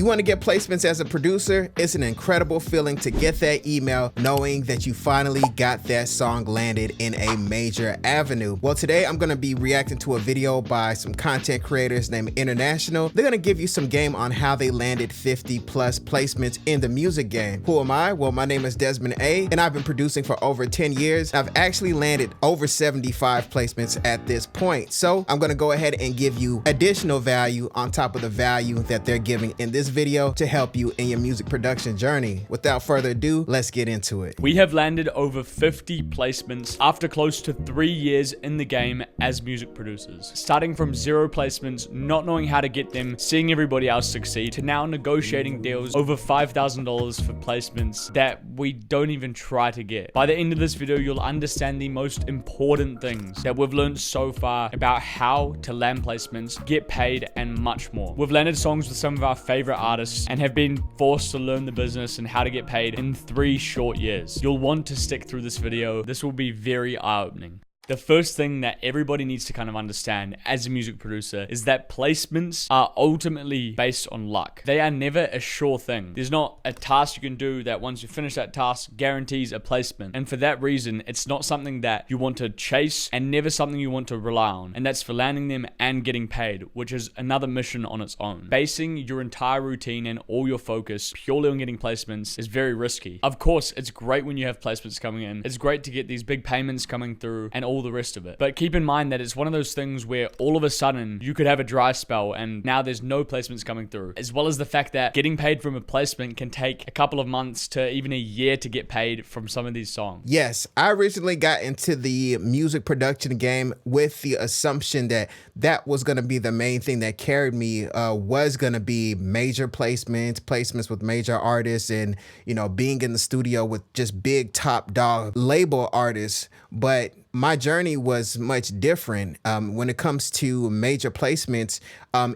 You want to get placements as a producer? It's an incredible feeling to get that email knowing that you finally got that song landed in a major avenue. Well, today I'm going to be reacting to a video by some content creators named International. They're going to give you some game on how they landed 50 plus placements in the music game. Who am I? Well, my name is Desmond A, and I've been producing for over 10 years. I've actually landed over 75 placements at this point. So I'm going to go ahead and give you additional value on top of the value that they're giving in this video to help you in your music production journey. Without further ado, let's get into it. We have landed over 50 placements after close to 3 years in the game as music producers. Starting from 0 placements, not knowing how to get them, seeing everybody else succeed, to now negotiating deals over $5,000 for placements that we don't even try to get. By the end of this video, you'll understand the most important things that we've learned so far about how to land placements, get paid, and much more. We've landed songs with some of our favorite artists and have been forced to learn the business and how to get paid in 3 short years. You'll want to stick through this video. This will be very eye-opening. The first thing that everybody needs to kind of understand as a music producer is that placements are ultimately based on luck. They are never a sure thing. There's not a task you can do that once you finish that task guarantees a placement. And for that reason, it's not something that you want to chase and never something you want to rely on. And that's for landing them and getting paid, which is another mission on its own. Basing your entire routine and all your focus purely on getting placements is very risky. Of course, it's great when you have placements coming in. It's great to get these big payments coming through and all the rest of it. But keep in mind that it's one of those things where all of a sudden you could have a dry spell and now there's no placements coming through. As well as the fact that getting paid from a placement can take a couple of months to even a year to get paid from some of these songs. Yes, I originally got into the music production game with the assumption that that was going to be the main thing that carried me, was going to be major placements with major artists, and, you know, being in the studio with just big top dog label artists. But my journey was much different. When it comes to major placements,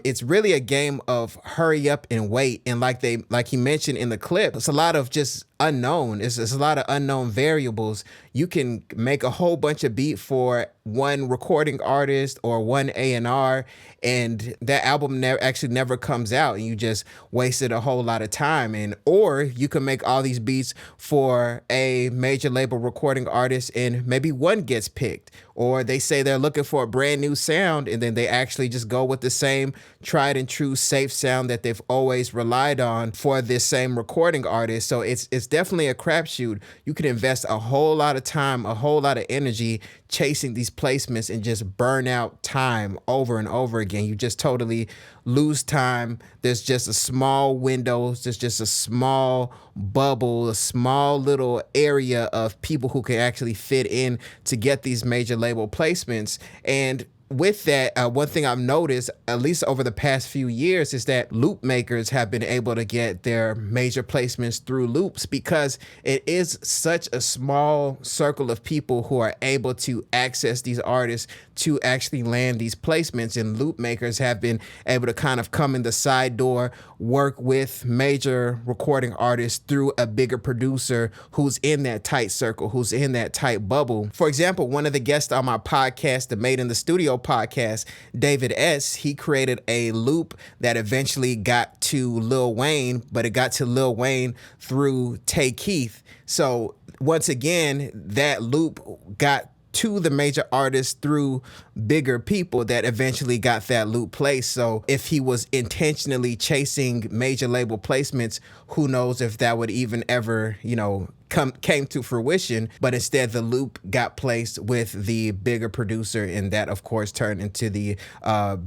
it's really a game of hurry up and wait. And like he mentioned in the clip, it's a lot of just unknown. It's a lot of unknown variables. You can make a whole bunch of beat for one recording artist or one A&R, and that album actually never comes out, and you just wasted a whole lot of time. Or you can make all these beats for a major label recording artist and maybe one gets picked, or they say they're looking for a brand new sound and then they actually just go with the same tried and true safe sound that they've always relied on for this same recording artist. So it's definitely a crapshoot. You can invest a whole lot of time, a whole lot of energy chasing these placements and just burn out time over and over again. You just totally lose time. There's just a small window. There's just a small bubble, a small little area of people who can actually fit in to get these major label placements. And with that, one thing I've noticed, at least over the past few years, is that loop makers have been able to get their major placements through loops because it is such a small circle of people who are able to access these artists to actually land these placements. And loop makers have been able to kind of come in the side door, work with major recording artists through a bigger producer who's in that tight circle, who's in that tight bubble. For example, one of the guests on my podcast, the Made in the Studio podcast, David S., he created a loop that eventually got to Lil Wayne, but it got to Lil Wayne through Tay Keith. So once again, that loop got to the major artists through bigger people that eventually got that loop placed. So if he was intentionally chasing major label placements, who knows if that would even ever, you know, came to fruition. But instead the loop got placed with the bigger producer, and that of course turned into the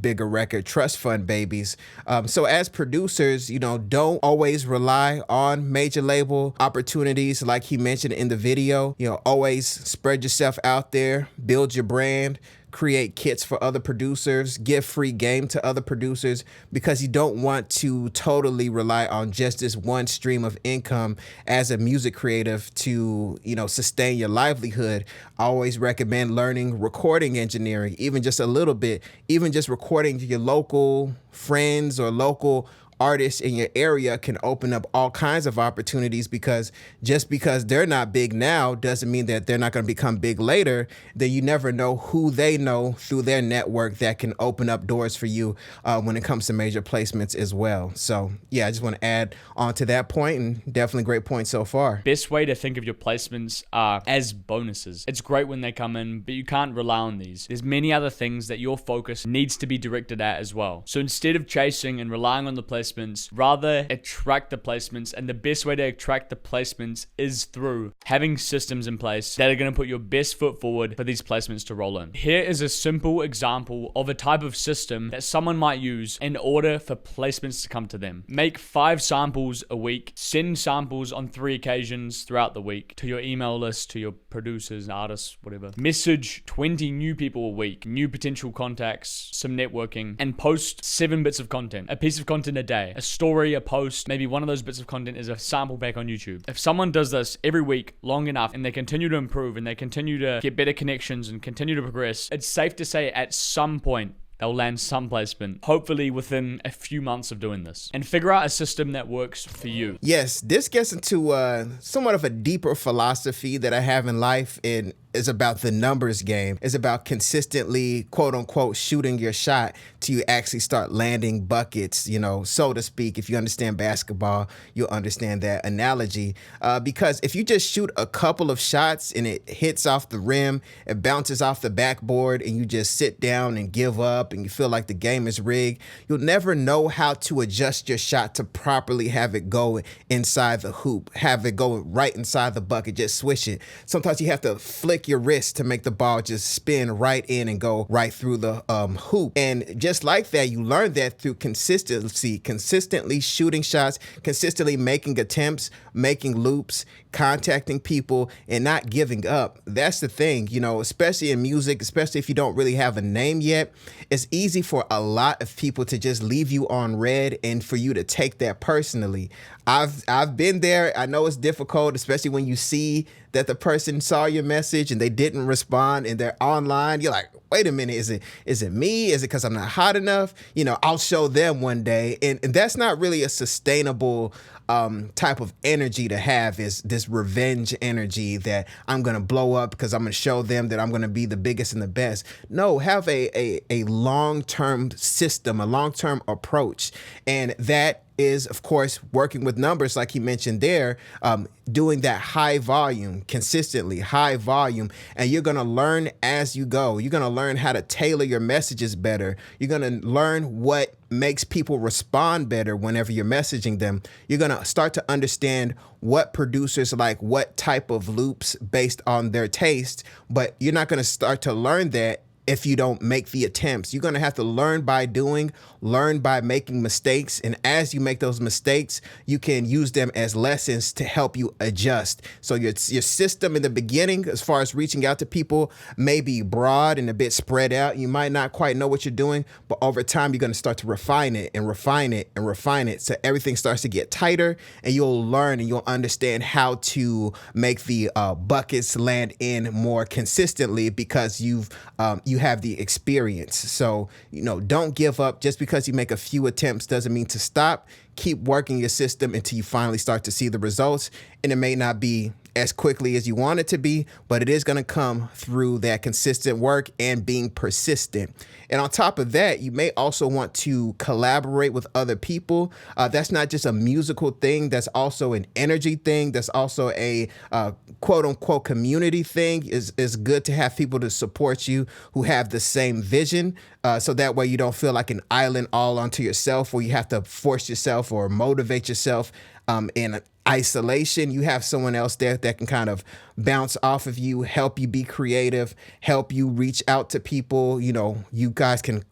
bigger record trust fund babies. So as producers, you know, don't always rely on major label opportunities like he mentioned in the video. You know, always spread yourself out there, build your brand, create kits for other producers, give free game to other producers, because you don't want to totally rely on just this one stream of income as a music creative to, you know, sustain your livelihood. I always recommend learning recording engineering, even just a little bit, even just recording to your local friends or local artists in your area can open up all kinds of opportunities, because just because they're not big now doesn't mean that they're not going to become big later. Then you never know who they know through their network that can open up doors for you when it comes to major placements as well. So yeah, I just want to add on to that point, and definitely great point so far. Best way to think of your placements are as bonuses. It's great when they come in, but you can't rely on these. There's many other things that your focus needs to be directed at as well. So instead of chasing and relying on the placements, rather attract the placements. And the best way to attract the placements is through having systems in place that are going to put your best foot forward for these placements to roll in. Here is a simple example of a type of system that someone might use in order for placements to come to them. Make 5 samples a week. Send samples on 3 occasions throughout the week to your email list, to your producers, artists, whatever. Message 20 new people a week, new potential contacts, some networking, and post 7 bits of content, a piece of content a day, a story, a post. Maybe one of those bits of content is a sample pack on YouTube. If someone does this every week long enough and they continue to improve and they continue to get better connections and continue to progress, it's safe to say at some point they'll land some placement, hopefully within a few months of doing this. And figure out a system that works for you. Yes, this gets into somewhat of a deeper philosophy that I have in life, and is about the numbers game. It's about consistently, quote unquote, shooting your shot till you actually start landing buckets, so to speak. If you understand basketball, you'll understand that analogy. Because if you just shoot a couple of shots and it hits off the rim, it bounces off the backboard, and you just sit down and give up and you feel like the game is rigged, you'll never know how to adjust your shot to properly have it go inside the hoop, have it go right inside the bucket, just swish it. Sometimes you have to flick your wrist to make the ball just spin right in and go right through the hoop. And just like that, you learn that through consistency, consistently shooting shots, consistently making attempts, making loops, contacting people, and not giving up. That's the thing, especially in music, especially if you don't really have a name yet. It's easy for a lot of people to just leave you on red and for you to take that personally. I've been there. I know it's difficult, especially when you see that the person saw your message and they didn't respond and they're online. You're like, wait a minute, is it me? Is it because I'm not hot enough? I'll show them one day. And that's not really a sustainable type of energy to have, is this revenge energy that I'm going to blow up because I'm going to show them that I'm going to be the biggest and the best. No, have a long-term system, a long-term approach. And that is, of course, working with numbers like he mentioned there, doing that high volume, consistently high volume, and you're going to learn as you go. You're going to learn how to tailor your messages better. You're going to learn what makes people respond better whenever you're messaging them. You're going to start to understand what producers like what type of loops based on their taste, but you're not going to start to learn that if you don't make the attempts. You're going to have to learn by doing, learn by making mistakes. And as you make those mistakes, you can use them as lessons to help you adjust. So your system in the beginning, as far as reaching out to people, may be broad and a bit spread out. You might not quite know what you're doing, but over time, you're going to start to refine it and refine it and refine it. So everything starts to get tighter, and you'll learn and you'll understand how to make the buckets land in more consistently because you have the experience. So, don't give up. Just because you make a few attempts doesn't mean to stop. Keep working your system until you finally start to see the results. And it may not be as quickly as you want it to be, but it is going to come through that consistent work and being persistent. And on top of that, you may also want to collaborate with other people. That's not just a musical thing. That's also an energy thing. That's also a quote unquote community thing. It's good to have people to support you who have the same vision. So that way you don't feel like an island all onto yourself, where you have to force yourself or motivate yourself in isolation. You have someone else there that can kind of bounce off of you, help you be creative, help you reach out to people. You guys can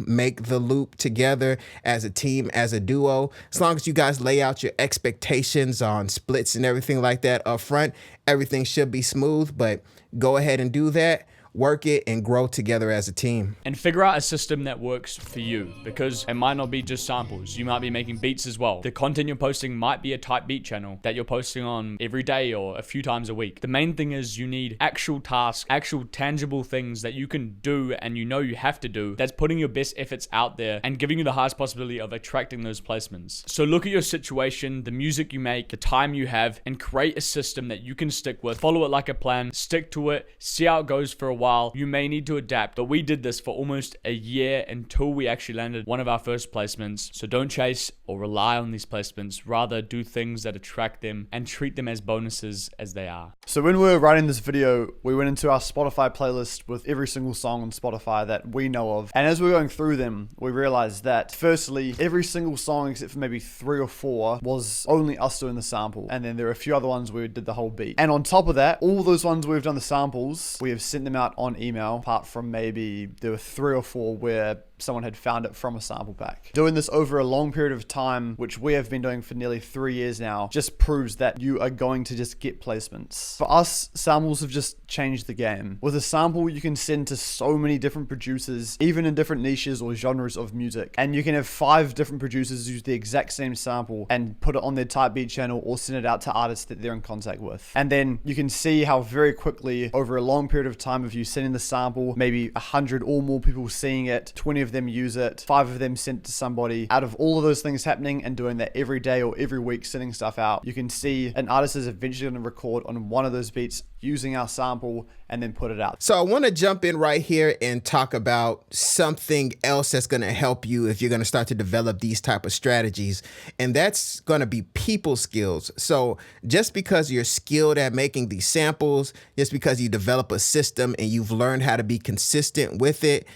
make the loop together as a team, as a duo. As long as you guys lay out your expectations on splits and everything like that up front, everything should be smooth. But go ahead and do that. work it and grow together as a team. And figure out a system that works for you, because it might not be just samples. You might be making beats as well. The content you're posting might be a type beat channel that you're posting on every day or a few times a week. The main thing is you need actual tasks, actual tangible things that you can do and you know you have to do, that's putting your best efforts out there and giving you the highest possibility of attracting those placements. So look at your situation, the music you make, the time you have, and create a system that you can stick with. Follow it like a plan, stick to it, see how it goes for a while. You may need to adapt, but we did this for almost a year until we actually landed one of our first placements. So don't chase or rely on these placements, rather do things that attract them and treat them as bonuses as they are. So when we were writing this video, we went into our Spotify playlist with every single song on Spotify that we know of. And as we were going through them, we realized that firstly, every single song except for maybe 3 or 4 was only us doing the sample. And then there are a few other ones where we did the whole beat. And on top of that, all those ones we've done the samples, we have sent them out on email, apart from maybe there were 3 or 4 where someone had found it from a sample pack. Doing this over a long period of time, which we have been doing for nearly 3 years now, just proves that you are going to just get placements. For us, samples have just changed the game. With a sample, you can send to so many different producers, even in different niches or genres of music. And you can have 5 different producers use the exact same sample and put it on their type beat channel or send it out to artists that they're in contact with. And then you can see how very quickly, over a long period of time of you sending the sample, maybe 100 or more people seeing it, 20 of them use it, 5 of them sent to somebody. Out of all of those things happening and doing that every day or every week, sending stuff out, you can see an artist is eventually going to record on one of those beats using our sample and then put it out. So I want to jump in right here and talk about something else that's going to help you if you're going to start to develop these type of strategies. And that's going to be people skills. So just because you're skilled at making these samples, just because you develop a system and you've learned how to be consistent with it,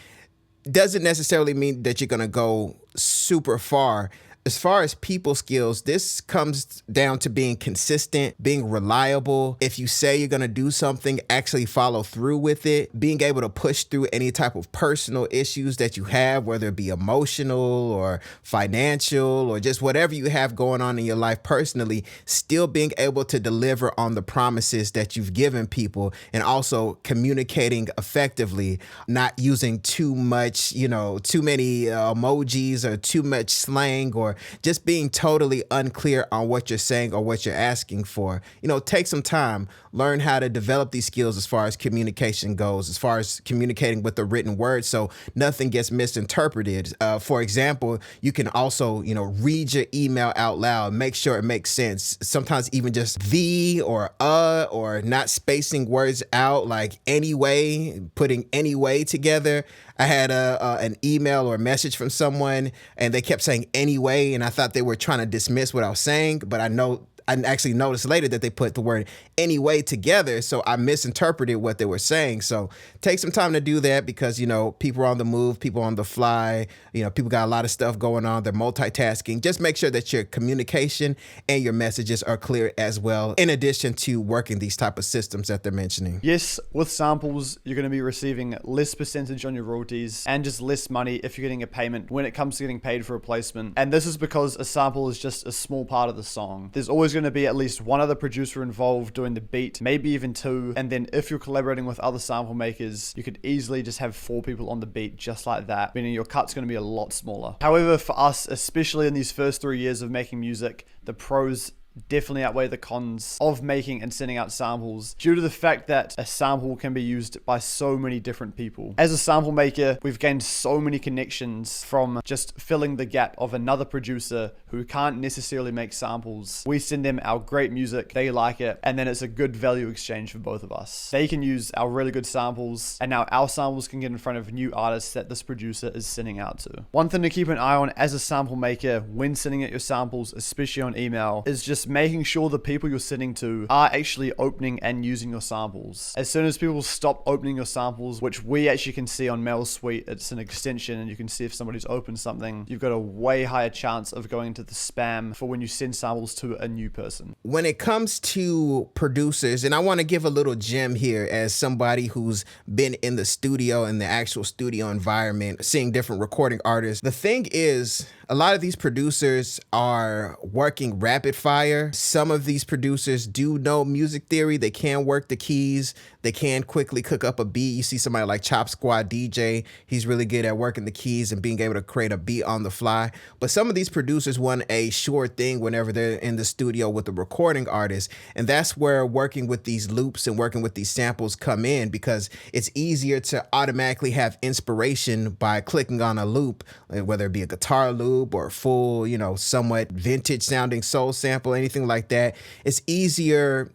doesn't necessarily mean that you're going to go super far. As far as people skills, this comes down to being consistent, being reliable. If you say you're going to do something, actually follow through with it, being able to push through any type of personal issues that you have, whether it be emotional or financial or just whatever you have going on in your life personally, still being able to deliver on the promises that you've given people, and also communicating effectively, not using too much, too many emojis or too much slang, or just being totally unclear on what you're saying or what you're asking for. Take some time, learn how to develop these skills as far as communication goes, as far as communicating with the written word, so nothing gets misinterpreted. For example, you can also, read your email out loud, make sure it makes sense. Sometimes even just or not spacing words out, like anyway, putting anyway together. I had an email or a message from someone and they kept saying anyway, and I thought they were trying to dismiss what I was saying, but I actually noticed later that they put the word anyway together, so I misinterpreted what they were saying. So take some time to do that, because people are on the move, people on the fly, people got a lot of stuff going on, they're multitasking. Just make sure that your communication and your messages are clear as well, in addition to working these type of systems that they're mentioning. Yes, with samples, you're going to be receiving less percentage on your royalties and just less money if you're getting a payment when it comes to getting paid for a placement. And this is because a sample is just a small part of the song. There's always going to be at least one other producer involved doing the beat, maybe even 2. And then if you're collaborating with other sample makers, you could easily just have 4 people on the beat just like that, meaning your cut's going to be a lot smaller. However, for us, especially in these first 3 years of making music, the pros definitely outweigh the cons of making and sending out samples, due to the fact that a sample can be used by so many different people. As a sample maker, we've gained so many connections from just filling the gap of another producer who can't necessarily make samples. We send them our great music, they like it, and then it's a good value exchange for both of us. They can use our really good samples, and now our samples can get in front of new artists that this producer is sending out to. One thing to keep an eye on as a sample maker when sending out your samples, especially on email, is just making sure the people you're sending to are actually opening and using your samples. As soon as people stop opening your samples, which we actually can see on MailSuite, it's an extension and you can see if somebody's opened something, you've got a way higher chance of going into the spam for when you send samples to a new person. When it comes to producers, and I want to give a little gem here as somebody who's been in the studio, in the actual studio environment, seeing different recording artists. The thing is, a lot of these producers are working rapid fire. Some of these producers do know music theory. They can work the keys. They can quickly cook up a beat. You see somebody like Chop Squad DJ. He's really good at working the keys and being able to create a beat on the fly. But some of these producers want a sure thing whenever they're in the studio with a recording artist. And that's where working with these loops and working with these samples come in, because it's easier to automatically have inspiration by clicking on a loop, whether it be a guitar loop or a full, somewhat vintage sounding soul sample, anything like that. It's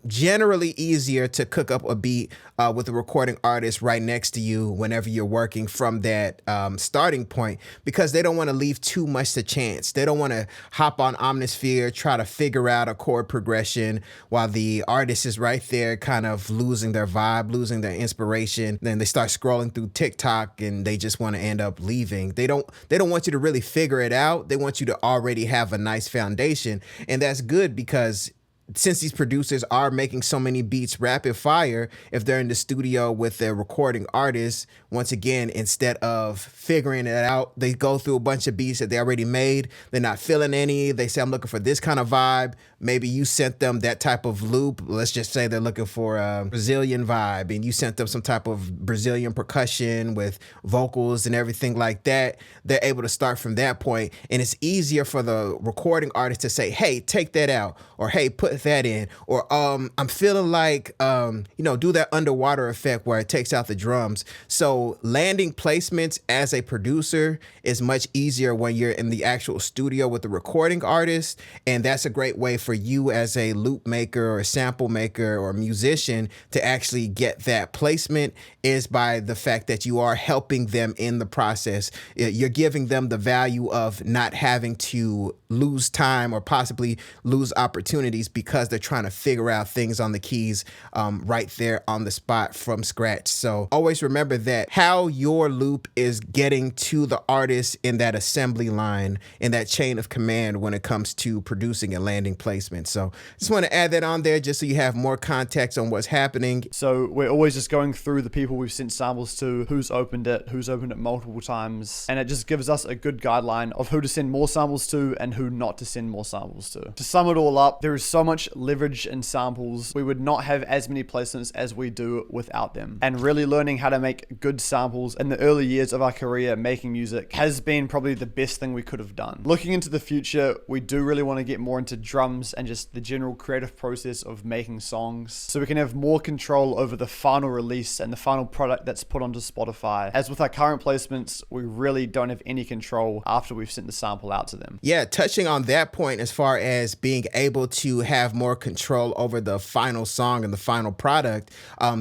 generally easier to cook up a beat with a recording artist right next to you whenever you're working from that starting point, because they don't want to leave too much to chance. They don't want to hop on Omnisphere, try to figure out a chord progression while the artist is right there kind of losing their vibe, losing their inspiration. Then they start scrolling through TikTok and they just want to end up leaving. They don't want you to really figure it out. They want you to already have a nice foundation. And that's good, because since these producers are making so many beats rapid fire, if they're in the studio with their recording artist, once again, instead of figuring it out, they go through a bunch of beats that they already made. They're not feeling any. They say, I'm looking for this kind of vibe. Maybe you sent them that type of loop. Let's just say they're looking for a Brazilian vibe, and you sent them some type of Brazilian percussion with vocals and everything like that. They're able to start from that point, and it's easier for the recording artist to say, hey, take that out, or hey, put that in, or I'm feeling like do that underwater effect where it takes out the drums. So landing placements as a producer is much easier when you're in the actual studio with the recording artist, and that's a great way for you as a loop maker or a sample maker or musician to actually get that placement, is by the fact that you are helping them in the process. You're giving them the value of not having to lose time or possibly lose opportunities because they're trying to figure out things on the keys right there on the spot from scratch. So always remember that how your loop is getting to the artist in that assembly line, in that chain of command when it comes to producing and landing placement. So just want to add that on there just so you have more context on what's happening. So we're always just going through the people we've sent samples to, who's opened it multiple times, and it just gives us a good guideline of who to send more samples to and who not to send more samples to. To sum it all up, there is so much leverage in samples. We would not have as many placements as we do without them. And really learning how to make good samples in the early years of our career making music has been probably the best thing we could have done. Looking into the future, we do really want to get more into drums and just the general creative process of making songs, so we can have more control over the final release and the final product that's put onto Spotify. As with our current placements, we really don't have any control after we've sent the sample out to them. Yeah, touching on that point, as far as being able to have more control over the final song and the final product,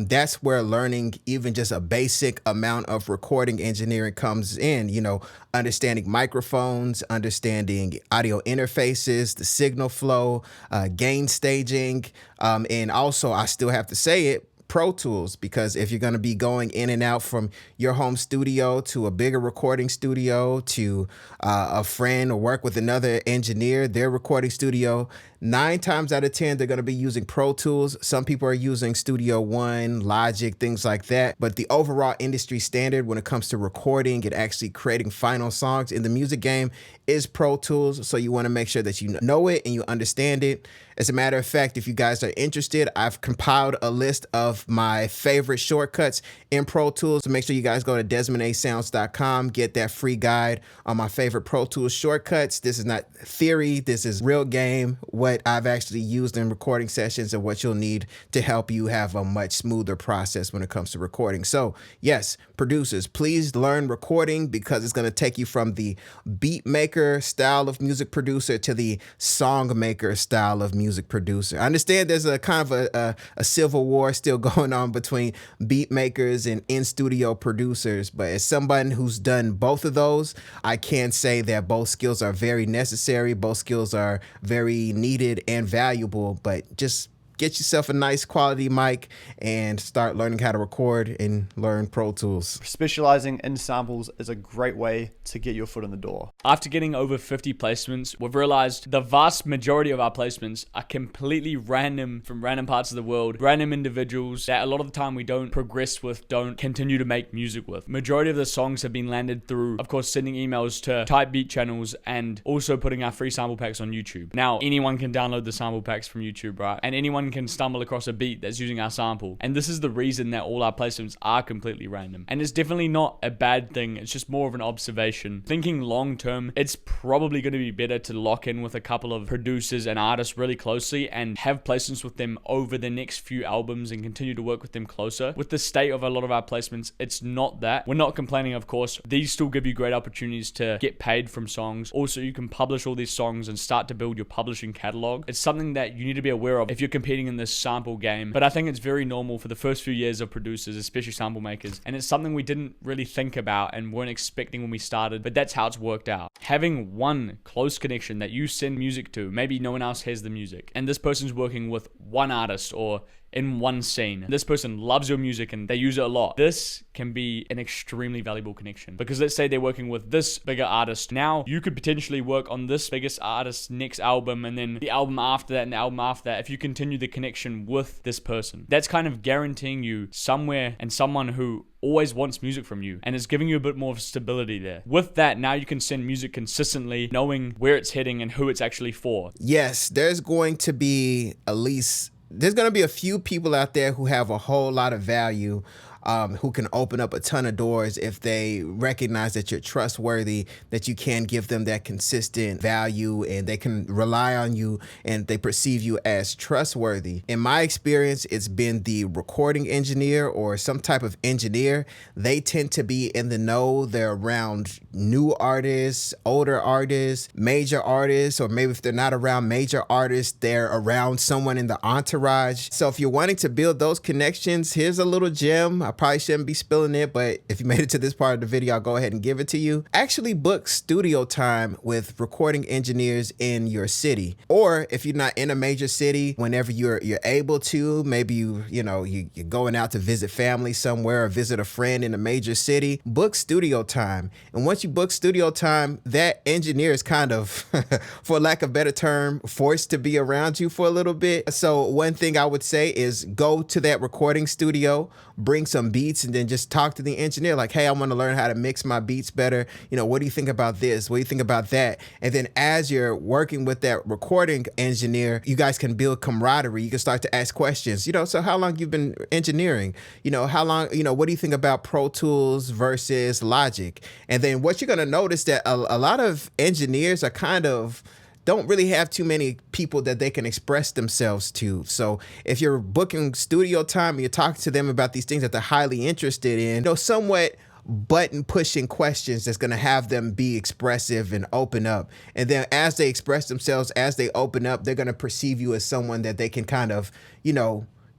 that's where learning even just a basic amount of recording engineering comes in. Understanding microphones, understanding audio interfaces, the signal flow, gain staging, and also, I still have to say it, Pro Tools, because if you're going to be going in and out from your home studio to a bigger recording studio to a friend, or work with another engineer, their recording studio, 9 times out of 10, they're going to be using Pro Tools. Some people are using Studio One, Logic, things like that. But the overall industry standard when it comes to recording and actually creating final songs in the music game is Pro Tools. So you want to make sure that you know it and you understand it. As a matter of fact, if you guys are interested, I've compiled a list of my favorite shortcuts in Pro Tools. So make sure you guys go to DesmondASounds.com, get that free guide on my favorite Pro Tools shortcuts. This is not theory. This is real game, what I've actually used in recording sessions and what you'll need to help you have a much smoother process when it comes to recording. So yes, producers, please learn recording, because it's going to take you from the beat maker style of music producer to the song maker style of music producer. I understand there's a kind of a civil war still going on between beat makers and in-studio producers, but as someone who's done both of those, I can say that both skills are very necessary. Both skills are very needed and valuable, but just get yourself a nice quality mic and start learning how to record and learn Pro Tools. Specializing in samples is a great way to get your foot in the door. After getting over 50 placements, we've realized the vast majority of our placements are completely random, from random parts of the world, random individuals that a lot of the time we don't progress with, don't continue to make music with. Majority of the songs have been landed through, of course, sending emails to type beat channels and also putting our free sample packs on YouTube. Now, anyone can download the sample packs from YouTube, right? And anyone can stumble across a beat that's using our sample. And this is the reason that all our placements are completely random. And it's definitely not a bad thing. It's just more of an observation. Thinking long term, it's probably going to be better to lock in with a couple of producers and artists really closely and have placements with them over the next few albums and continue to work with them closer. With the state of a lot of our placements, it's not that. We're not complaining, of course. These still give you great opportunities to get paid from songs. Also, you can publish all these songs and start to build your publishing catalog. It's something that you need to be aware of if you're competing in this sample game. But I think it's very normal for the first few years of producers, especially sample makers. And it's something we didn't really think about and weren't expecting when we started, but that's how it's worked out. Having one close connection that you send music to, maybe no one else has the music, and this person's working with one artist or in one scene. This person loves your music and they use it a lot. This can be an extremely valuable connection, because let's say they're working with this bigger artist. Now you could potentially work on this biggest artist's next album, and then the album after that and the album after that, if you continue the connection with this person. That's kind of guaranteeing you somewhere and someone who always wants music from you, and it's giving you a bit more stability there. With that, now you can send music consistently, knowing where it's heading and who it's actually for. Yes, there's going to be a few people out there who have a whole lot of value, who can open up a ton of doors if they recognize that you're trustworthy, that you can give them that consistent value, and they can rely on you and they perceive you as trustworthy. In my experience, it's been the recording engineer or some type of engineer. They tend to be in the know. They're around new artists, older artists, major artists, or maybe if they're not around major artists, they're around someone in the entourage. So if you're wanting to build those connections, here's a little gem. I probably shouldn't be spilling it, but if you made it to this part of the video, I'll go ahead and give it to you. Actually book studio time with recording engineers in your city. Or if you're not in a major city, whenever you're able to, maybe you're going out to visit family somewhere or visit a friend in a major city, book studio time. And once you book studio time, that engineer is kind of, for lack of a better term, forced to be around you for a little bit. So one thing I would say is go to that recording studio, bring some beats, and then just talk to the engineer like, hey, I want to learn how to mix my beats better. What do you think about this? What do you think about that? And then as you're working with that recording engineer, you guys can build camaraderie. You can start to ask questions, so how long you've been engineering? How long, what do you think about Pro Tools versus Logic? And then what you're going to notice that a lot of engineers are don't really have too many people that they can express themselves to. So if you're booking studio time and you're talking to them about these things that they're highly interested in, somewhat button pushing questions that's going to have them be expressive and open up. And then as they express themselves, as they open up, they're going to perceive you as someone that they can kind of,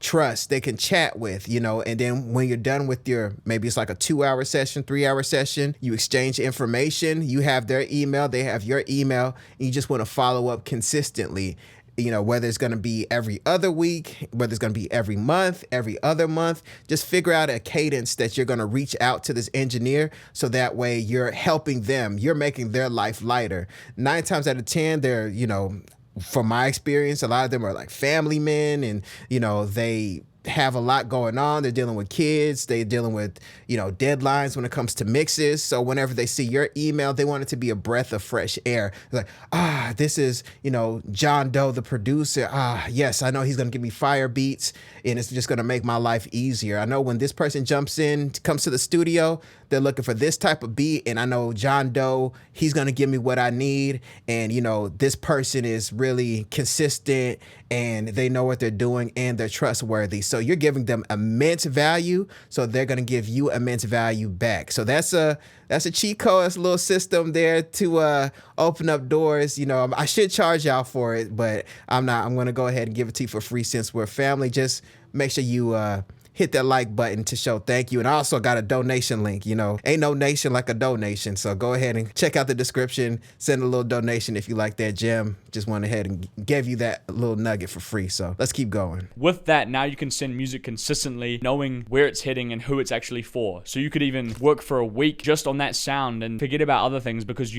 trust, they can chat with, and then when you're done with maybe it's like a 2-hour session, 3-hour session, you exchange information, you have their email, they have your email, and you just want to follow up consistently. Whether it's going to be every other week, whether it's going to be every month, every other month, just figure out a cadence that you're going to reach out to this engineer, so that way you're helping them, you're making their life lighter. 9 times out of 10, they're, from my experience, a lot of them are like family men, and, they have a lot going on. They're dealing with kids. They're dealing with, deadlines when it comes to mixes. So whenever they see your email, they want it to be a breath of fresh air. It's like, this is, John Doe, the producer. Yes, I know he's going to give me fire beats, and it's just going to make my life easier. I know when this person comes to the studio, they're looking for this type of beat, and I know John Doe, he's going to give me what I need. And, this person is really consistent, and they know what they're doing, and they're trustworthy. So you're giving them immense value, so they're going to give you immense value back. So that's a cheat code. That's a little system there to open up doors. I should charge y'all for it, but I'm not. I'm going to go ahead and give it to you for free since we're family. Just make sure you hit that like button to show thank you. And I also got a donation link. Ain't no nation like a donation. So go ahead and check out the description, send a little donation if you like that gem. Just went ahead and gave you that little nugget for free. So let's keep going. With that, now you can send music consistently, knowing where it's heading and who it's actually for. So you could even work for a week just on that sound and forget about other things, because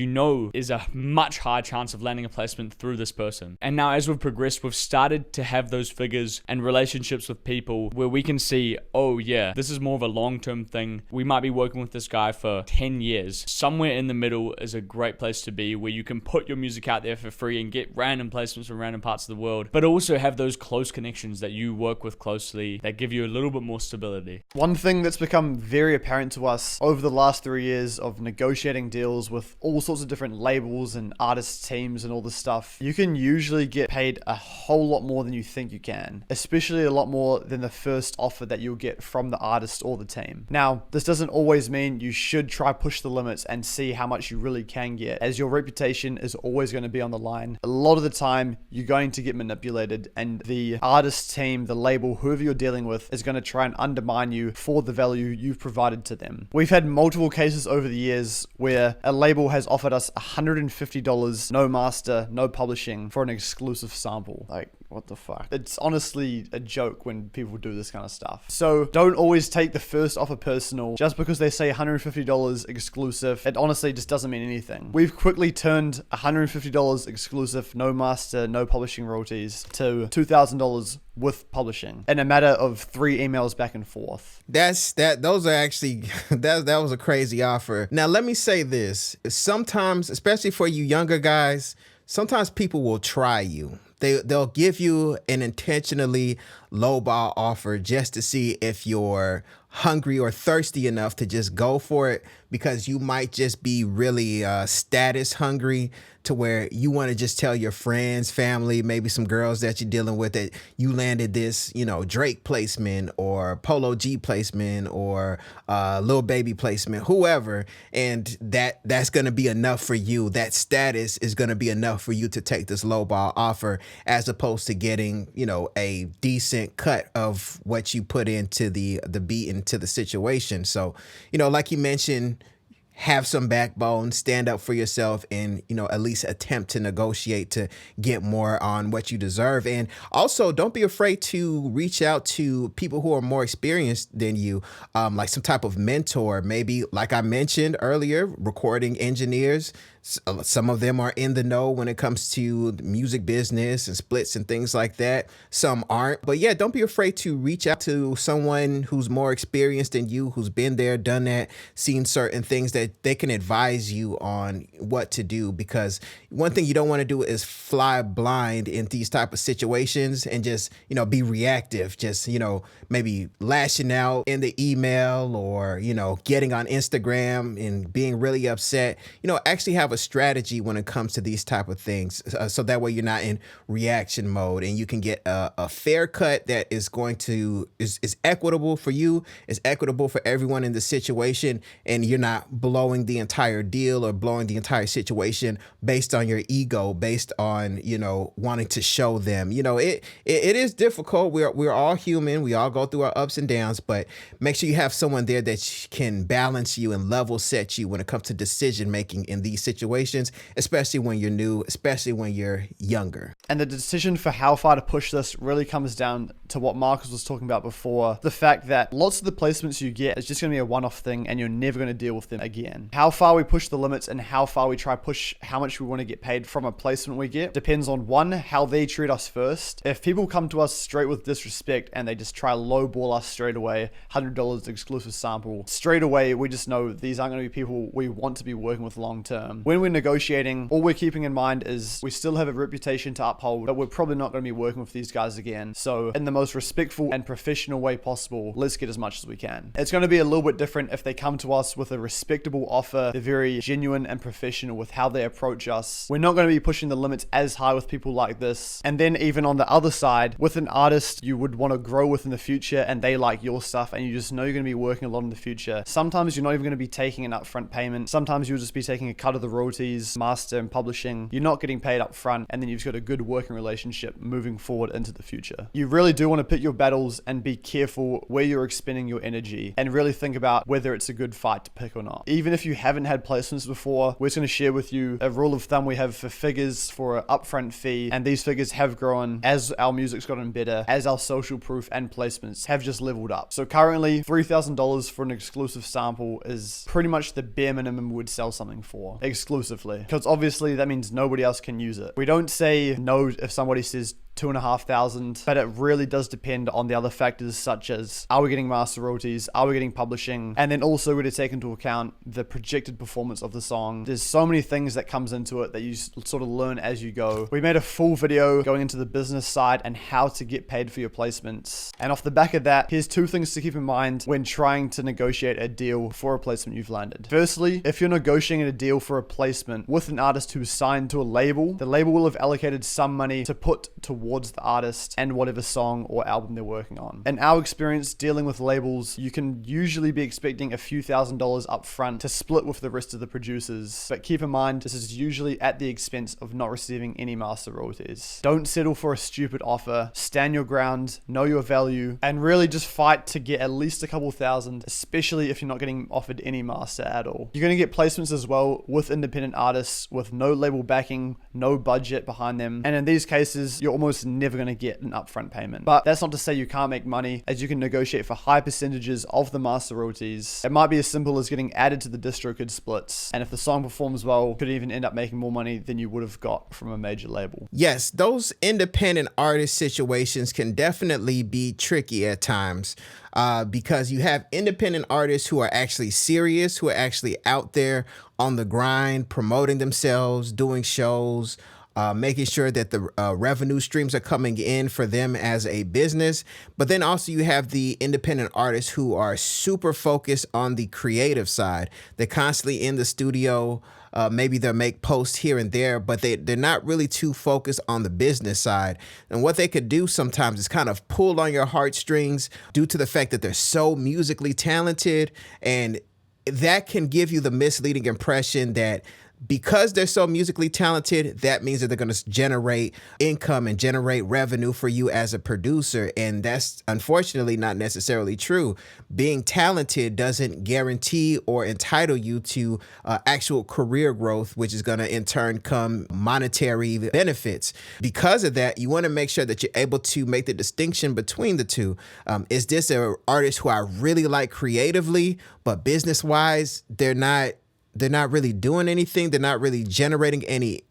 is a much higher chance of landing a placement through this person. And now as we've progressed, we've started to have those figures and relationships with people where we can see, oh yeah, this is more of a long-term thing. We might be working with this guy for 10 years. Somewhere in the middle is a great place to be, where you can put your music out there for free and get random placements from random parts of the world, but also have those close connections that you work with closely that give you a little bit more stability. One thing that's become very apparent to us over the last 3 years of negotiating deals with all sorts of different labels and artist teams and all this stuff, you can usually get paid a whole lot more than you think you can, especially a lot more than the first offer that you'll get from the artist or the team. Now, this doesn't always mean you should try push the limits and see how much you really can get, as your reputation is always going to be on the line. A lot of the time, you're going to get manipulated, and the artist team, the label, whoever you're dealing with, is going to try and undermine you for the value you've provided to them. We've had multiple cases over the years where a label has offered us $150, no master, no publishing, for an exclusive sample. Like, what the fuck? It's honestly a joke when people do this kind of stuff. So don't always take the first offer personal. Just because they say $150 exclusive, it honestly just doesn't mean anything. We've quickly turned $150 exclusive, no master, no publishing royalties, to $2,000 with publishing in a matter of 3 emails back and forth. Those are actually that was a crazy offer. Now let me say this: sometimes, especially for you younger guys, sometimes people will try you. They'll give you an intentionally lowball offer just to see if you're hungry or thirsty enough to just go for it, because you might just be really status hungry, to where you want to just tell your friends, family, maybe some girls that you're dealing with, that you landed this, Drake placement or Polo G placement or Lil Baby placement, whoever, and that's going to be enough for you. That status is going to be enough for you to take this lowball offer, as opposed to getting, a decent cut of what you put into the beat, into the situation. So, like you mentioned, have some backbone, stand up for yourself, and, at least attempt to negotiate to get more on what you deserve. And also, don't be afraid to reach out to people who are more experienced than you, like some type of mentor, maybe, like I mentioned earlier, recording engineers. Some of them are in the know when it comes to the music business and splits and things like that. Some aren't. But yeah, don't be afraid to reach out to someone who's more experienced than you, who's been there, done that, seen certain things, that they can advise you on what to do. Because one thing you don't want to do is fly blind in these type of situations and just, be reactive, just, maybe lashing out in the email or, getting on Instagram and being really upset. Actually have a strategy when it comes to these type of things, so that way you're not in reaction mode, and you can get a fair cut that is going to is equitable for you, is equitable for everyone in the situation, and you're not blowing the entire deal or blowing the entire situation based on your ego, based on wanting to show them. It is difficult. We're all human. We all go through our ups and downs, but make sure you have someone there that can balance you and level set you when it comes to decision making in these situations, especially when you're new, especially when you're younger. And the decision for how far to push this really comes down to what Marcus was talking about before. The fact that lots of the placements you get is just going to be a one-off thing, and you're never going to deal with them again. How far we push the limits and how far we try push how much we want to get paid from a placement we get depends on, one, how they treat us first. If people come to us straight with disrespect and they just try lowball us straight away, $100 exclusive sample, straight away we just know these aren't going to be people we want to be working with long term. When we're negotiating, all we're keeping in mind is we still have a reputation to uphold, but we're probably not going to be working with these guys again. So in the most respectful and professional way possible, let's get as much as we can. It's going to be a little bit different if they come to us with a respectable offer. They're very genuine and professional with how they approach us. We're not going to be pushing the limits as high with people like this. And then even on the other side, with an artist you would want to grow with in the future, and they like your stuff, and you just know you're going to be working a lot in the future, sometimes you're not even going to be taking an upfront payment. Sometimes you'll just be taking a cut of the royalties, master and publishing, you're not getting paid up front, and then you've got a good working relationship moving forward into the future. You really do want to pick your battles and be careful where you're expending your energy, and really think about whether it's a good fight to pick or not. Even if you haven't had placements before, we're just going to share with you a rule of thumb we have for figures for an upfront fee, and these figures have grown as our music's gotten better, as our social proof and placements have just leveled up. So currently, $3,000 for an exclusive sample is pretty much the bare minimum we would sell something for exclusively, because obviously that means nobody else can use it. We don't say no if somebody says $2,500, but it really does depend on the other factors, such as, are we getting master royalties, are we getting publishing, and then also we're to take into account the projected performance of the song. There's so many things that comes into it that you sort of learn as you go. We made a full video going into the business side and how to get paid for your placements, and off the back of that, here's 2 things to keep in mind when trying to negotiate a deal for a placement you've landed. Firstly, if you're negotiating a deal for a placement with an artist who's signed to a label, the label will have allocated some money to put towards the artist and whatever song or album they're working on. In our experience dealing with labels, you can usually be expecting a few $1,000s up front to split with the rest of the producers, but keep in mind this is usually at the expense of not receiving any master royalties. Don't settle for a stupid offer, stand your ground, know your value, and really just fight to get at least a couple thousand, especially if you're not getting offered any master at all. You're going to get placements as well with independent artists with no label backing, no budget behind them, and in these cases you're almost never going to get an upfront payment. But that's not to say you can't make money, as you can negotiate for high percentages of the master royalties. It might be as simple as getting added to the DistroKid splits, and if the song performs well, could even end up making more money than you would have got from a major label. Yes, those independent artist situations can definitely be tricky at times, because you have independent artists who are actually serious, who are actually out there on the grind, promoting themselves, doing shows, making sure that the revenue streams are coming in for them as a business. But then also you have the independent artists who are super focused on the creative side. They're constantly in the studio. Maybe they'll make posts here and there, but they're not really too focused on the business side. And what they could do sometimes is kind of pull on your heartstrings due to the fact that they're so musically talented. And that can give you the misleading impression that because they're so musically talented, that means that they're going to generate income and generate revenue for you as a producer. And that's unfortunately not necessarily true. Being talented doesn't guarantee or entitle you to actual career growth, which is going to in turn come monetary benefits. Because of that, you want to make sure that you're able to make the distinction between the two. Is this an artist who I really like creatively, but business-wise, they're not really doing anything? They're not really generating any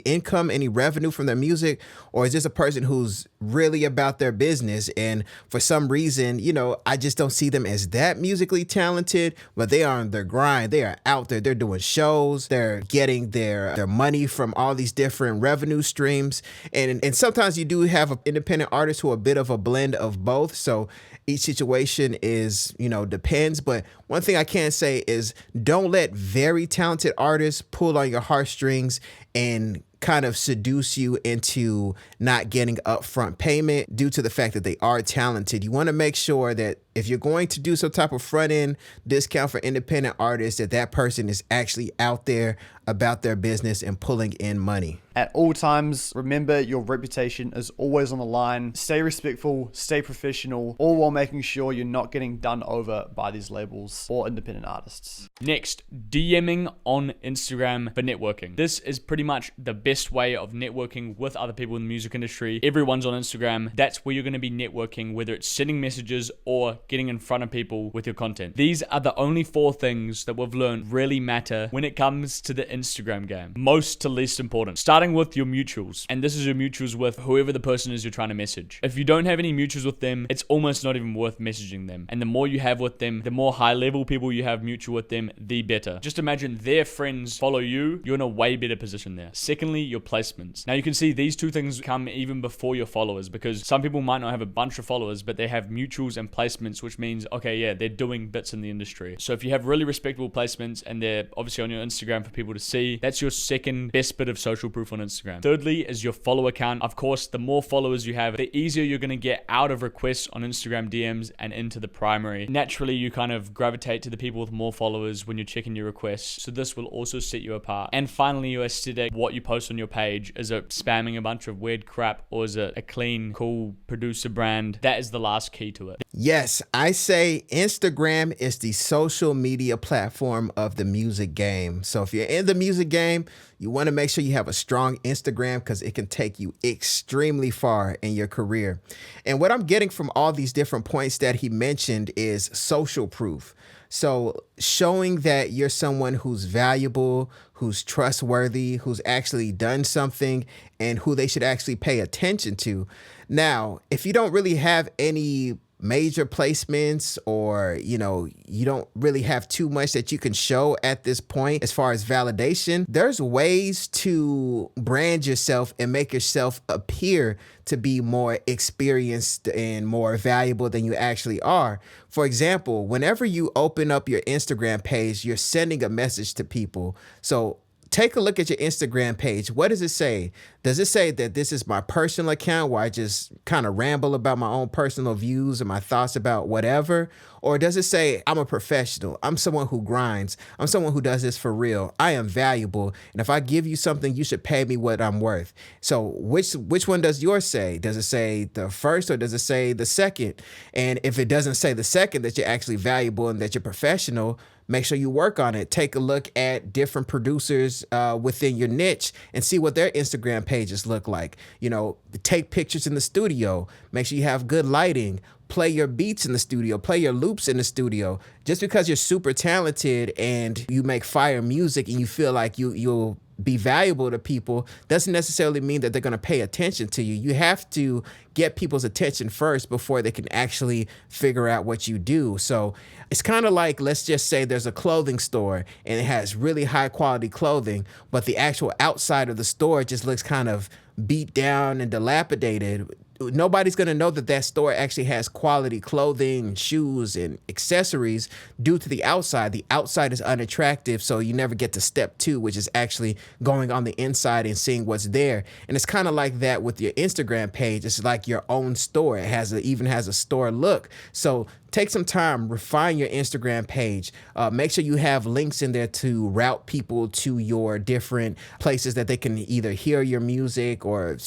income, any revenue from their music? Or is this a person who's really about their business, and for some reason, I just don't see them as that musically talented, but they are on their grind. They are out there. They're doing shows. They're getting their money from all these different revenue streams. And sometimes you do have independent artists who are a bit of a blend of both. So each situation is, depends. But one thing I can say is don't let very talented artists pull on your heartstrings and kind of seduce you into not getting upfront payment due to the fact that they are talented. You want to make sure that if you're going to do some type of front end discount for independent artists, that person is actually out there about their business and pulling in money. At all times, remember your reputation is always on the line. Stay respectful, stay professional, all while making sure you're not getting done over by these labels or independent artists. Next, DMing on Instagram for networking. This is pretty much the best way of networking with other people in the music industry. Everyone's on Instagram. That's where you're going to be networking, whether it's sending messages or getting in front of people with your content. These are the only 4 things that we've learned really matter when it comes to the Instagram game. Most to least important. Starting with your mutuals. And this is your mutuals with whoever the person is you're trying to message. If you don't have any mutuals with them, it's almost not even worth messaging them. And the more you have with them, the more high level people you have mutual with them, the better. Just imagine their friends follow you. You're in a way better position there. Secondly, your placements. Now you can see these 2 things come even before your followers, because some people might not have a bunch of followers, but they have mutuals and placements, which means, okay, yeah, they're doing bits in the industry. So if you have really respectable placements and they're obviously on your Instagram for people to see. That's your second best bit of social proof on Instagram. Thirdly is your follow account. Of course, the more followers you have, the easier you're going to get out of requests on Instagram DMs and into the primary. Naturally, you kind of gravitate to the people with more followers when you're checking your requests. So this will also set you apart. And finally, your aesthetic, what you post on your page. Is it spamming a bunch of weird crap, or is it a clean, cool producer brand? That is the last key to it. Yes, I say Instagram is the social media platform of the music game. So if you're in the music game, you want to make sure you have a strong Instagram because it can take you extremely far in your career. And what I'm getting from all these different points that he mentioned is social proof. So showing that you're someone who's valuable, who's trustworthy, who's actually done something, and who they should actually pay attention to. Now, if you don't really have any major placements, or you don't really have too much that you can show at this point as far as validation, there's ways to brand yourself and make yourself appear to be more experienced and more valuable than you actually are. For example, whenever you open up your Instagram page, you're sending a message to people. So take a look at your Instagram page. What does it say? Does it say that this is my personal account where I just kind of ramble about my own personal views and my thoughts about whatever? Or does it say I'm a professional? I'm someone who grinds. I'm someone who does this for real. I am valuable. And if I give you something, you should pay me what I'm worth. So which one does yours say? Does it say the first or does it say the second? And if it doesn't say the second, that you're actually valuable and that you're professional, make sure you work on it. Take a look at different producers within your niche and see what their Instagram pages look like. Take pictures in the studio. Make sure you have good lighting. Play your beats in the studio. Play your loops in the studio. Just because you're super talented and you make fire music and you feel like you'll be valuable to people doesn't necessarily mean that they're going to pay attention to you. You have to get people's attention first before they can actually figure out what you do. So it's kind of like, let's just say there's a clothing store and it has really high quality clothing, but the actual outside of the store just looks kind of beat down and dilapidated. Nobody's going to know that that store actually has quality clothing, shoes, and accessories due to the outside. The outside is unattractive, so you never get to step two, which is actually going on the inside and seeing what's there. And it's kind of like that with your Instagram page. It's like your own store. It even has a store look. So take some time, refine your Instagram page. Make sure you have links in there to route people to your different places that they can either hear your music or,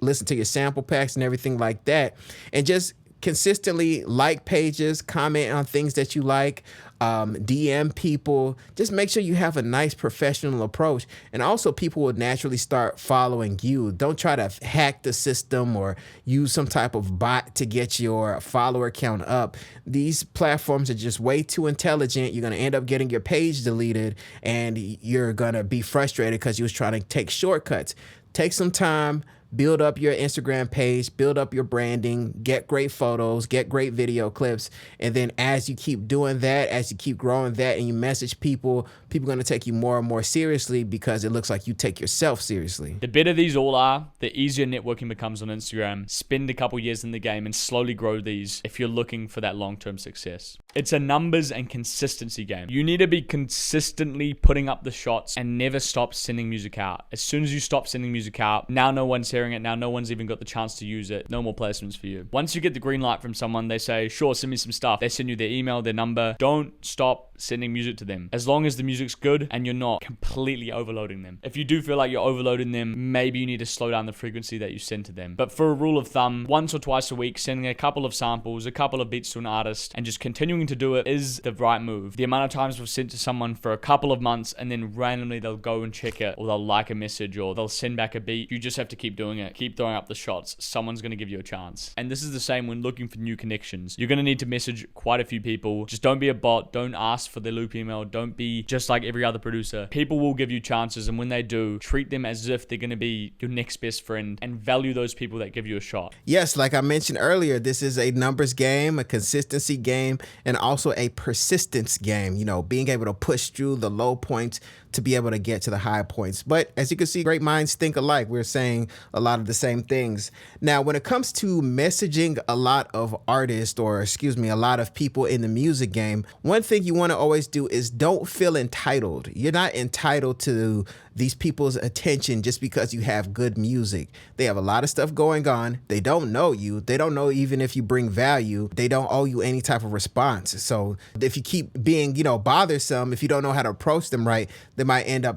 listen to your sample packs and everything like that. And just consistently like pages, comment on things that you like, DM people. Just make sure you have a nice professional approach. And also people will naturally start following you. Don't try to hack the system or use some type of bot to get your follower count up. These platforms are just way too intelligent. You're going to end up getting your page deleted and you're going to be frustrated because you was trying to take shortcuts. Take some time. Build up your Instagram page, build up your branding, get great photos, get great video clips. And then as you keep doing that, as you keep growing that and you message people are going to take you more and more seriously because it looks like you take yourself seriously. The better these all are, the easier networking becomes on Instagram. Spend a couple years in the game and slowly grow these if you're looking for that long-term success. It's a numbers and consistency game. You need to be consistently putting up the shots and never stop sending music out. As soon as you stop sending music out, now no one's hearing it. Now no one's even got the chance to use it. No more placements for you. Once you get the green light from someone, they say, sure, send me some stuff. They send you their email, their number. Don't stop sending music to them. As long as the music's good and you're not completely overloading them. If you do feel like you're overloading them, maybe you need to slow down the frequency that you send to them. But for a rule of thumb, once or twice a week, sending a couple of samples, a couple of beats to an artist, and just continuing to do it is the right move. The amount of times we've sent to someone for a couple of months and then randomly they'll go and check it, or they'll like a message, or they'll send back a beat. You just have to keep doing it. Keep throwing up the shots. Someone's going to give you a chance. And this is the same when looking for new connections. You're going to need to message quite a few people. Just don't be a bot. Don't ask for their loop email. Don't be just like every other producer. People will give you chances, and when they do, treat them as if they're going to be your next best friend and value those people that give you a shot. Yes, like I mentioned earlier, this is a numbers game, a consistency game, and also a persistence game. Being able to push through the low points to be able to get to the high points. But as you can see, great minds think alike. We're saying a lot of the same things. Now, when it comes to messaging a lot of artists, or excuse me, a lot of people in the music game, one thing you want to always do is don't feel entitled. You're not entitled to these people's attention just because you have good music. They have a lot of stuff going on. They don't know you. They don't know even if you bring value. They don't owe you any type of response. So if you keep being, bothersome, if you don't know how to approach them right, they might end up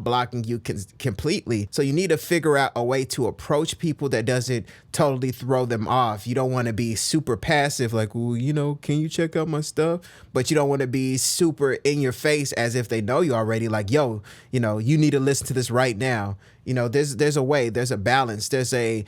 blocking you completely. So you need to figure out a way to approach people that doesn't totally throw them off. You don't want to be super passive, like, well, can you check out my stuff? But you don't want to be super in your face as if they know you already, like, yo, you need to listen to this right now. There's a way, there's a balance, there's a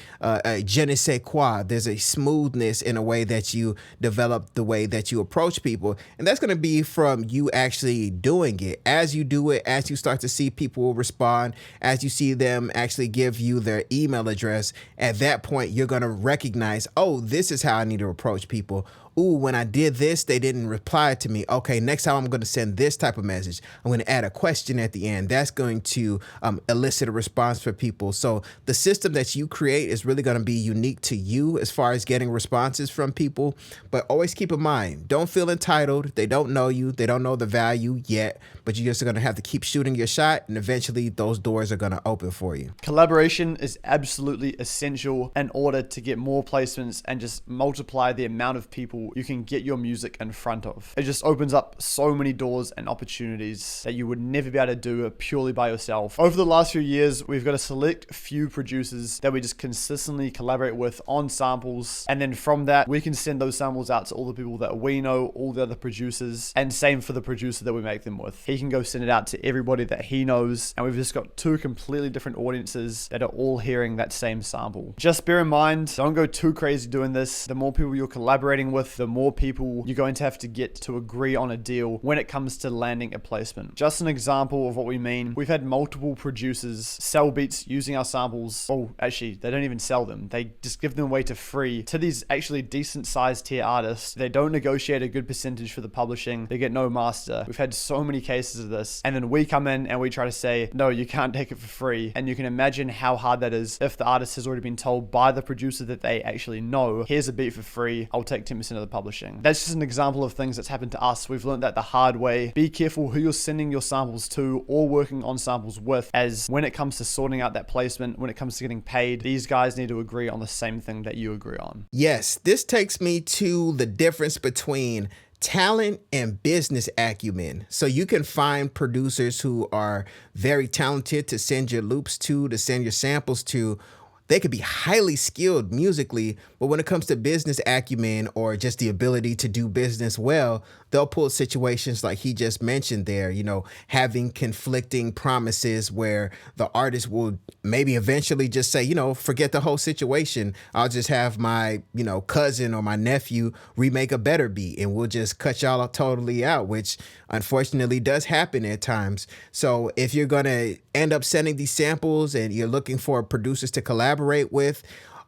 je ne sais quoi, there's a smoothness in a way that you develop the way that you approach people. And that's going to be from you actually doing it. As you do it, as you start to see people respond, as you see them actually give you their email address, at that point, you're going to recognize, oh, this is how I need to approach people. Ooh, when I did this, they didn't reply to me. Okay, next time I'm going to send this type of message. I'm going to add a question at the end. That's going to elicit a response for people. So the system that you create is really going to be unique to you as far as getting responses from people. But always keep in mind, don't feel entitled. They don't know you. They don't know the value yet. But you're just going to have to keep shooting your shot, and eventually those doors are going to open for you. Collaboration is absolutely essential in order to get more placements and just multiply the amount of people you can get your music in front of. It just opens up so many doors and opportunities that you would never be able to do purely by yourself. Over the last few years, we've got a select few producers that we just consistently collaborate with on samples. And then from that, we can send those samples out to all the people that we know, all the other producers, and same for the producer that we make them with. He can go send it out to everybody that he knows. And we've just got two completely different audiences that are all hearing that same sample. Just bear in mind, don't go too crazy doing this. The more people you're collaborating with, the more people you're going to have to get to agree on a deal when it comes to landing a placement. Just an example of what we mean. We've had multiple producers sell beats using our samples. Oh, actually, they don't even sell them. They just give them away to free to these actually decent sized tier artists. They don't negotiate a good percentage for the publishing. They get no master. We've had so many cases of this. And then we come in and we try to say, no, you can't take it for free. And you can imagine how hard that is if the artist has already been told by the producer that they actually know, here's a beat for free. I'll take 10% of the publishing. That's just an example of things that's happened to us. We've learned that the hard way. Be careful who you're sending your samples to or working on samples with, as when it comes to sorting out that placement, when it comes to getting paid, these guys need to agree on the same thing that you agree on. Yes, this takes me to the difference between talent and business acumen. So you can find producers who are very talented to send your loops to send your samples to. They could be highly skilled musically, but when it comes to business acumen or just the ability to do business well, they'll pull situations like he just mentioned there, having conflicting promises where the artist will maybe eventually just say, forget the whole situation. I'll just have my, cousin or my nephew remake a better beat and we'll just cut y'all totally out, which unfortunately does happen at times. So if you're going to end up sending these samples and you're looking for producers to collaborate with,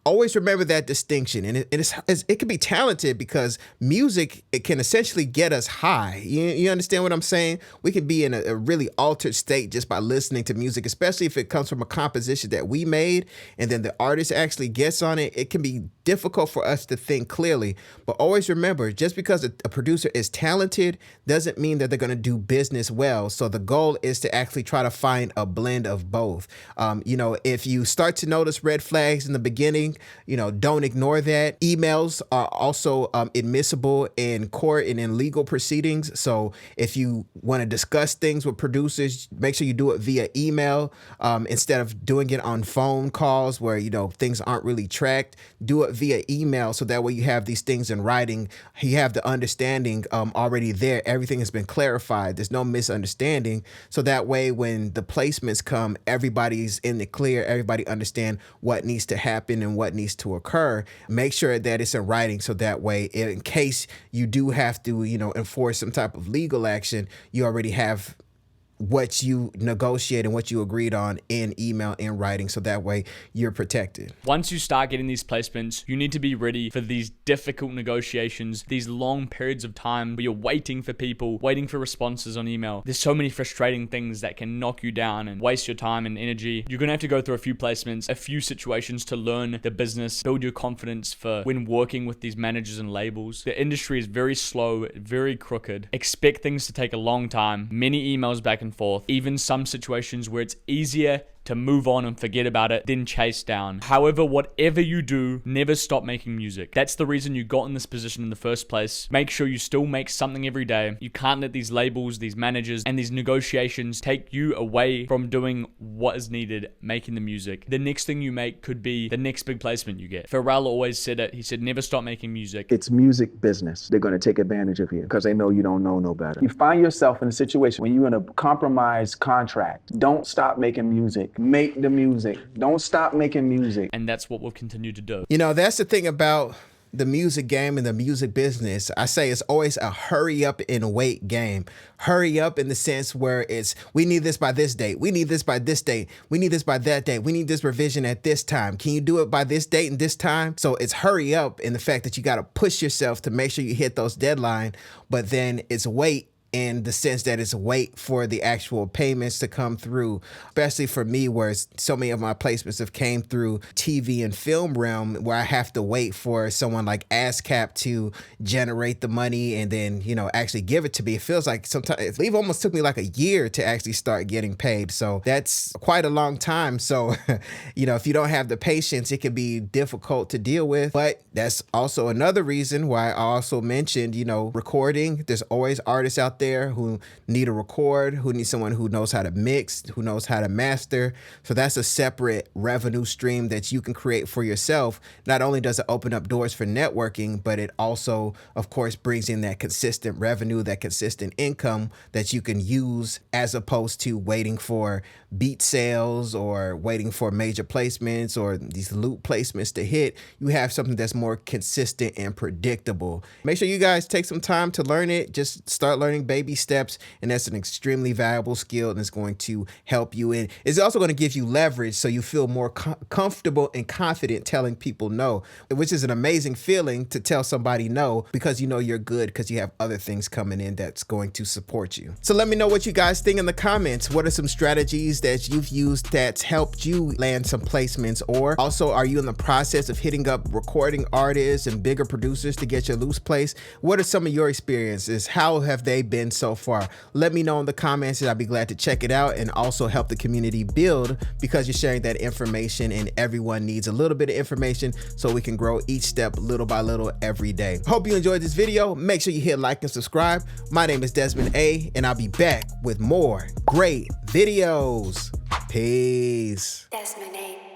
always remember that distinction. And it can be talented because music, it can essentially get us high. You understand what I'm saying? We can be in a really altered state just by listening to music, especially if it comes from a composition that we made and then the artist actually gets on it. It can be difficult for us to think clearly. But always remember, just because a producer is talented doesn't mean that they're going to do business well. So the goal is to actually try to find a blend of both. If you start to notice red flags in the beginning, don't ignore that. Emails are also admissible in court and in legal proceedings. So if you want to discuss things with producers, make sure you do it via email instead of doing it on phone calls where, things aren't really tracked. Do it via email so that way you have these things in writing. You have the understanding already there. Everything has been clarified. There's no misunderstanding. So that way when the placements come, everybody's in the clear. Everybody understand what needs to happen and what needs to occur. Make sure that it's in writing so that way in case you do have to, enforce some type of legal action, you already have what you negotiate and what you agreed on in email, in writing, so that way you're protected. Once you start getting these placements, you need to be ready for these difficult negotiations, these long periods of time where you're waiting for people, waiting for responses on email. There's so many frustrating things that can knock you down and waste your time and energy. You're gonna have to go through a few placements, a few situations to learn the business, build your confidence for when working with these managers and labels. The industry is very slow, very crooked. Expect things to take a long time, many emails back and forth, even some situations where it's easier to move on and forget about it than chase down. However, whatever you do, never stop making music. That's the reason you got in this position in the first place. Make sure you still make something every day. You can't let these labels, these managers, and these negotiations take you away from doing what is needed, making the music. The next thing you make could be the next big placement you get. Pharrell always said it. He said, never stop making music. It's music business. They're going to take advantage of you because they know you don't know no better. You find yourself in a situation when you're in a compromised contract. Don't stop making music. Make the music. Don't stop making music. And that's what we'll continue to do. You know, that's the thing about the music game and the music business. I say it's always a hurry up and wait game. Hurry up in the sense where it's, we need this by this date. We need this by this date. We need this by that date. We need this revision at this time. Can you do it by this date and this time? So it's hurry up in the fact that you got to push yourself to make sure you hit those deadlines, but then it's wait in the sense that it's wait for the actual payments to come through, especially for me, where so many of my placements have came through TV and film realm, where I have to wait for someone like ASCAP to generate the money and then, you know, actually give it to me. It feels like sometimes it almost took me like a year to actually start getting paid. So that's quite a long time. So, you know, if you don't have the patience, it can be difficult to deal with. But that's also another reason why I also mentioned, you know, recording. There's always artists out there who need a record, who need someone who knows how to mix, who knows how to master. So that's a separate revenue stream that you can create for yourself. Not only does it open up doors for networking, but it also, of course, brings in that consistent revenue, that consistent income that you can use, as opposed to waiting for beat sales or waiting for major placements or these loop placements to hit. You have something that's more consistent and predictable. Make sure you guys take some time to learn it. Just start learning baby steps, and that's an extremely valuable skill, and it's going to help you. And it's also going to give you leverage, so you feel more comfortable and confident telling people no, which is an amazing feeling to tell somebody no, because you know you're good, because you have other things coming in that's going to support you. So let me know what you guys think in the comments. What are some strategies that you've used that's helped you land some placements? Or also, are you in the process of hitting up recording artists and bigger producers to get your loose place? What are some of your experiences? How have they been so far? Let me know in the comments, and I'd be glad to check it out and also help the community build, because you're sharing that information, and everyone needs a little bit of information so we can grow each step little by little every day. Hope you enjoyed this video. Make sure you hit like and subscribe. My name is Desmond A, and I'll be back with more great videos. Peace. Desmond A.